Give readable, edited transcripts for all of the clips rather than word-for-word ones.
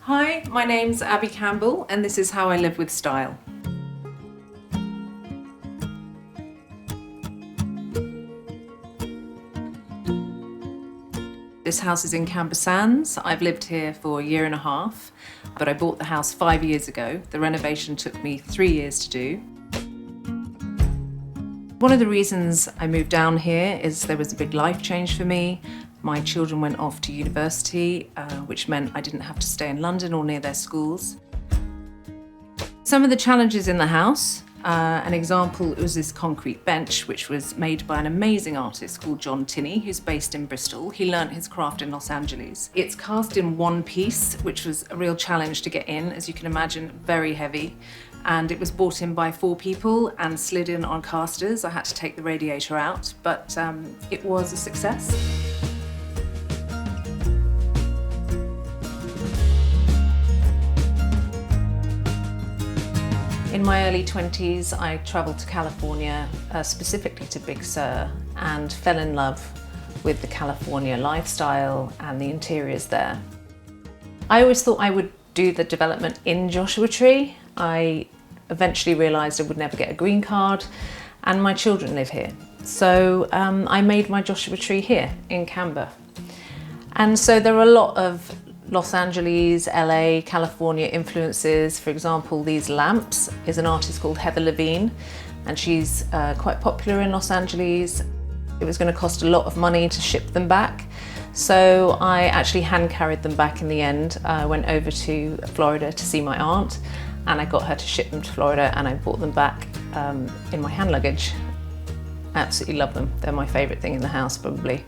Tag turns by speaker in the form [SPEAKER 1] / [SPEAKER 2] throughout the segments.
[SPEAKER 1] Hi, my name's Abi Campbell and this is how I live with style. This house is in Camber Sands. I've lived here for a year and a half, but I bought the house 5 years ago. The renovation took me 3 years to do. One of the reasons I moved down here is there was a big life change for me. My children went off to university, which meant I didn't have to stay in London or near their schools. Some of the challenges in the house, an example was this concrete bench, which was made by an amazing artist called John Tinney, who's based in Bristol. He learnt his craft in Los Angeles. It's cast in one piece, which was a real challenge to get in, as you can imagine, very heavy. And it was brought in by 4 people and slid in on casters. I had to take the radiator out, but it was a success. In my early 20s, I travelled to California, specifically to Big Sur, and fell in love with the California lifestyle and the interiors there. I always thought I would do the development in Joshua Tree. I eventually realised I would never get a green card, and my children live here. So I made my Joshua Tree here in Camber. And so there are a lot of Los Angeles, LA, California influences. For example, these lamps is an artist called Heather Levine, and she's quite popular in Los Angeles. It was going to cost a lot of money to ship them back, so I actually hand carried them back in the end. I went over to Florida to see my aunt, and I got her to ship them to Florida, and I brought them back in my hand luggage. I absolutely love them. They're my favourite thing in the house, probably.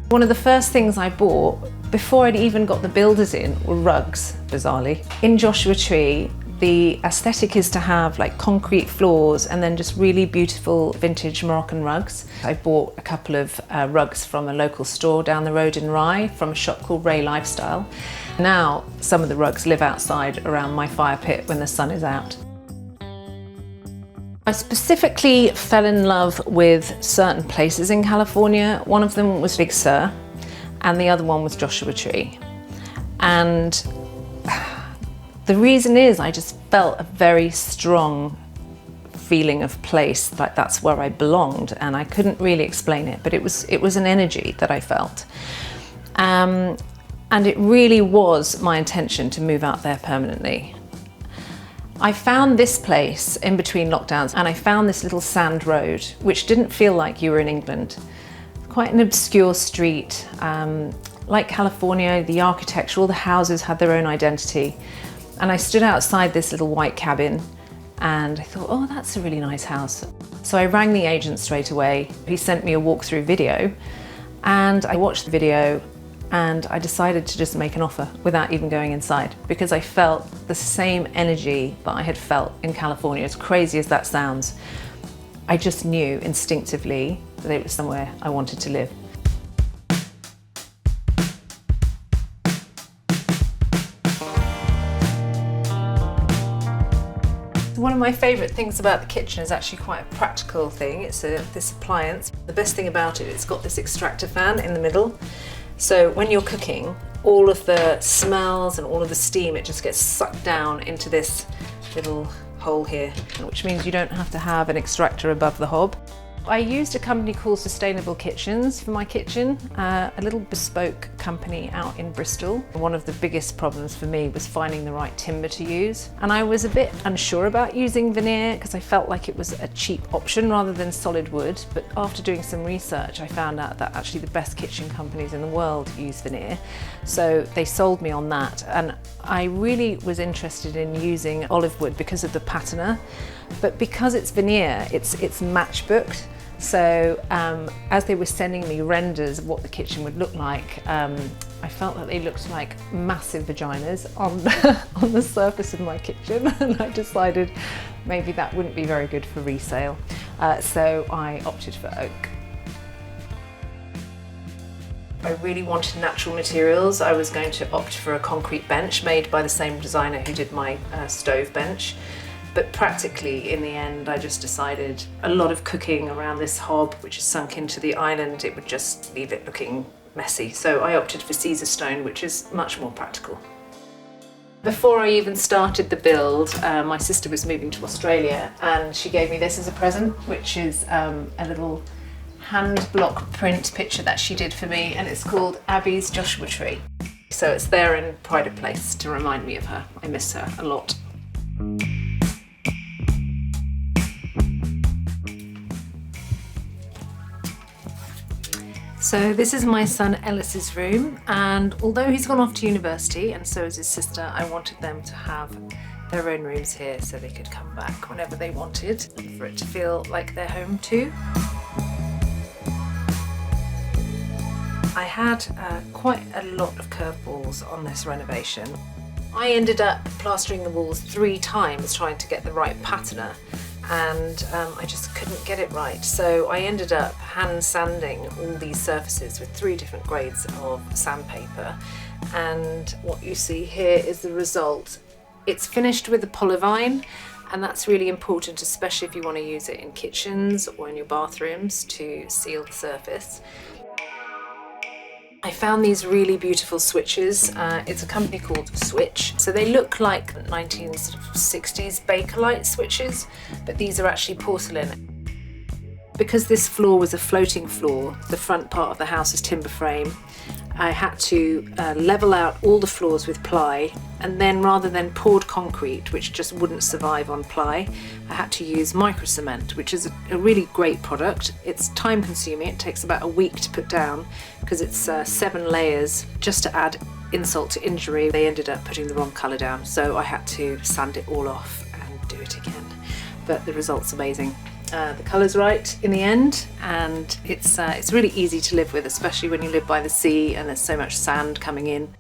[SPEAKER 1] One of the first things I bought, before I'd even got the builders in, were rugs, bizarrely. In Joshua Tree, the aesthetic is to have like concrete floors and then just really beautiful vintage Moroccan rugs. I bought a couple of rugs from a local store down the road in Rye, from a shop called Ray Lifestyle. Now, some of the rugs live outside around my fire pit when the sun is out. I specifically fell in love with certain places in California. One of them was Big Sur, and the other one was Joshua Tree. And the reason is I just felt a very strong feeling of place, like that's where I belonged, and I couldn't really explain it, but it was an energy that I felt. And it really was my intention to move out there permanently. I found this place in between lockdowns, and I found this little sand road, which didn't feel like you were in England. Quite an obscure street. Like California, the architecture, all the houses had their own identity. And I stood outside this little white cabin and I thought, oh, that's a really nice house. So I rang the agent straight away. He sent me a walkthrough video, and I watched the video, and I decided to just make an offer without even going inside, because I felt the same energy that I had felt in California. As crazy as that sounds, I just knew instinctively that it was somewhere I wanted to live. One of my favourite things about the kitchen is actually quite a practical thing. It's this appliance. The best thing about it, it's got this extractor fan in the middle. So when you're cooking, all of the smells and all of the steam, it just gets sucked down into this little hole here, which means you don't have to have an extractor above the hob. I used a company called Sustainable Kitchens for my kitchen, a little bespoke company out in Bristol. One of the biggest problems for me was finding the right timber to use. And I was a bit unsure about using veneer because I felt like it was a cheap option rather than solid wood. But after doing some research, I found out that actually the best kitchen companies in the world use veneer. So they sold me on that. And I really was interested in using olive wood because of the patina. But because it's veneer, it's match booked. So as they were sending me renders of what the kitchen would look like, I felt that they looked like massive vaginas on the surface of my kitchen, and I decided maybe that wouldn't be very good for resale. So I opted for oak. I really wanted natural materials. I was going to opt for a concrete bench made by the same designer who did my stove bench. But practically, in the end, I just decided a lot of cooking around this hob, which is sunk into the island, it would just leave it looking messy. So I opted for Caesar stone, which is much more practical. Before I even started the build, my sister was moving to Australia and she gave me this as a present, which is a little hand block print picture that she did for me, and it's called Abi's Joshua Tree. So it's there in pride of place to remind me of her. I miss her a lot. So this is my son Ellis's room, and although he's gone off to university and so is his sister, I wanted them to have their own rooms here so they could come back whenever they wanted, for it to feel like their home too. I had quite a lot of curveballs on this renovation. I ended up plastering the walls 3 times trying to get the right patterner, and I just couldn't get it right. So I ended up hand sanding all these surfaces with 3 different grades of sandpaper, and what you see here is the result. It's finished with a polyvine, and that's really important, especially if you want to use it in kitchens or in your bathrooms to seal the surface. I found these really beautiful switches. It's a company called Switch. So they look like 1960s Bakelite switches, but these are actually porcelain. Because this floor was a floating floor, the front part of the house is timber frame, I had to level out all the floors with ply, and then rather than poured concrete, which just wouldn't survive on ply, I had to use micro cement, which is a really great product. It's time consuming, it takes about a week to put down because it's 7 layers. Just to add insult to injury, they ended up putting the wrong colour down, so I had to sand it all off and do it again. But the result's amazing. The colour's right in the end, and it's really easy to live with, especially when you live by the sea and there's so much sand coming in.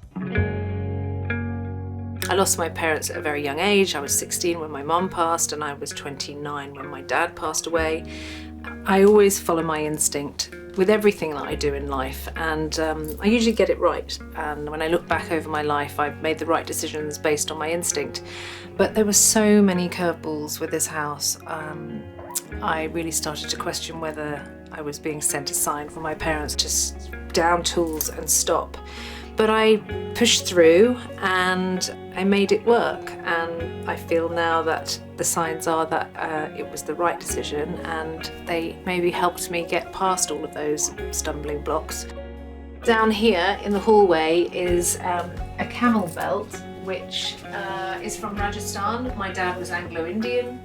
[SPEAKER 1] I lost my parents at a very young age. I was 16 when my mum passed, and I was 29 when my dad passed away. I always follow my instinct with everything that I do in life, and I usually get it right. And when I look back over my life, I've made the right decisions based on my instinct. But there were so many curveballs with this house. I really started to question whether I was being sent a sign from my parents to down tools and stop. But I pushed through and I made it work, and I feel now that the signs are that it was the right decision, and they maybe helped me get past all of those stumbling blocks. Down here in the hallway is a camel belt, which is from Rajasthan. My dad was Anglo-Indian,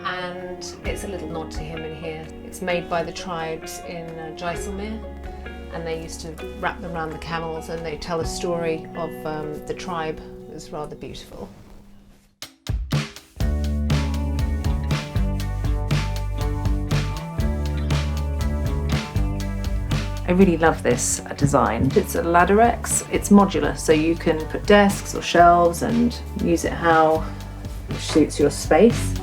[SPEAKER 1] and it's a little nod to him in here. It's made by the tribes in Jaisalmer, and they used to wrap them around the camels, and they tell a story of the tribe. It was rather beautiful. I really love this design. It's a ladder X. It's modular, so you can put desks or shelves and use it how it suits your space.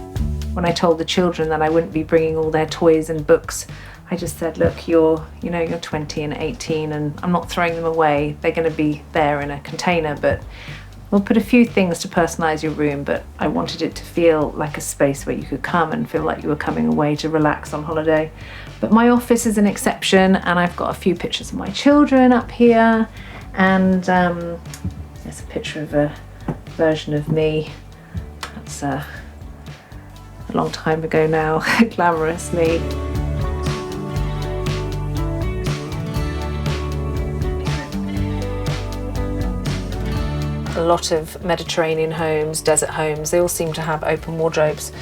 [SPEAKER 1] When I told the children that I wouldn't be bringing all their toys and books, I just said, look, you're 20 and 18, and I'm not throwing them away. They're going to be there in a container, but we'll put a few things to personalise your room, but I wanted it to feel like a space where you could come and feel like you were coming away to relax on holiday. But my office is an exception, and I've got a few pictures of my children up here, and there's a picture of a version of me. That's a long time ago now, glamorous me. A lot of Mediterranean homes, desert homes, they all seem to have open wardrobes.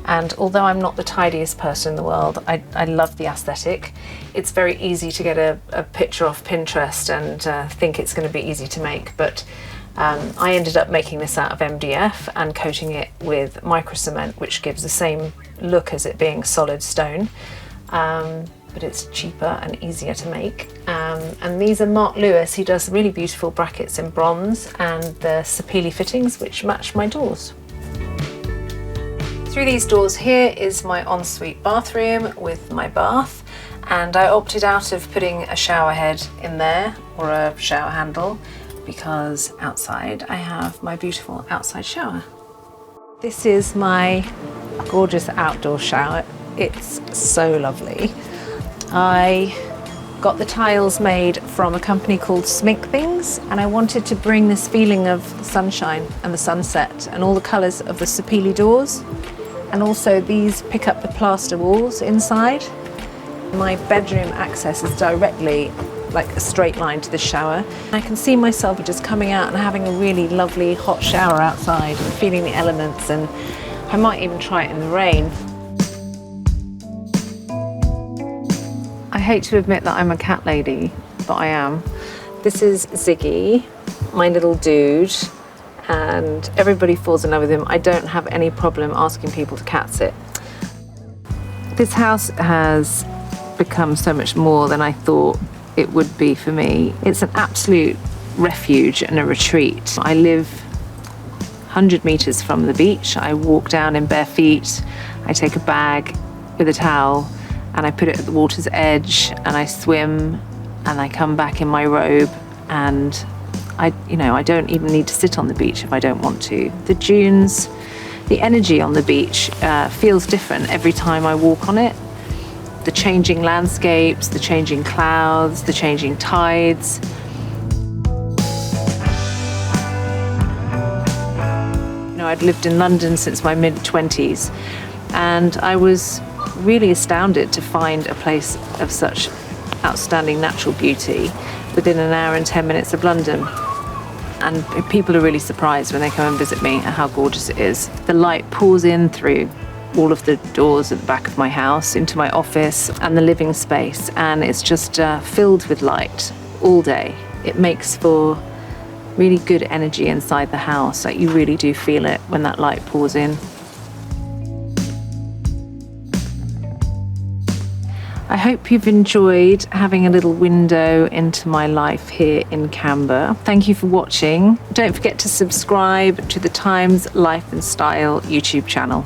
[SPEAKER 1] And although I'm not the tidiest person in the world, I love the aesthetic. It's very easy to get a picture off Pinterest and think it's going to be easy to make, but I ended up making this out of MDF and coating it with micro cement, which gives the same look as it being solid stone, but it's cheaper and easier to make. And these are Mark Lewis. He does really beautiful brackets in bronze, and the sapele fittings which match my doors. Through these doors here is my ensuite bathroom with my bath, and I opted out of putting a shower head in there or a shower handle because outside I have my beautiful outside shower. This is my gorgeous outdoor shower. It's so lovely. I Got the tiles made from a company called Smink Things, and I wanted to bring this feeling of sunshine and the sunset and all the colours of the sapele doors. And also these pick up the plaster walls inside. My bedroom access is directly like a straight line to the shower. I can see myself just coming out and having a really lovely hot shower outside and feeling the elements, and I might even try it in the rain. I hate to admit that I'm a cat lady, but I am. This is Ziggy, my little dude, and everybody falls in love with him. I don't have any problem asking people to cat sit. This house has become so much more than I thought it would be for me. It's an absolute refuge and a retreat. I live 100 meters from the beach. I walk down in bare feet. I take a bag with a towel and I put it at the water's edge and I swim and I come back in my robe, and I don't even need to sit on the beach if I don't want to. The dunes, the energy on the beach feels different every time I walk on it. The changing landscapes, the changing clouds, the changing tides. I'd lived in London since my mid-20s, and I was really astounded to find a place of such outstanding natural beauty within an hour and 10 minutes of London. And people are really surprised when they come and visit me at how gorgeous it is. The light pours in through all of the doors at the back of my house into my office and the living space, and it's just filled with light all day. It makes for really good energy inside the house. Like, you really do feel it when that light pours in. I hope you've enjoyed having a little window into my life here in Camber. Thank you for watching. Don't forget to subscribe to the Times Life and Style YouTube channel.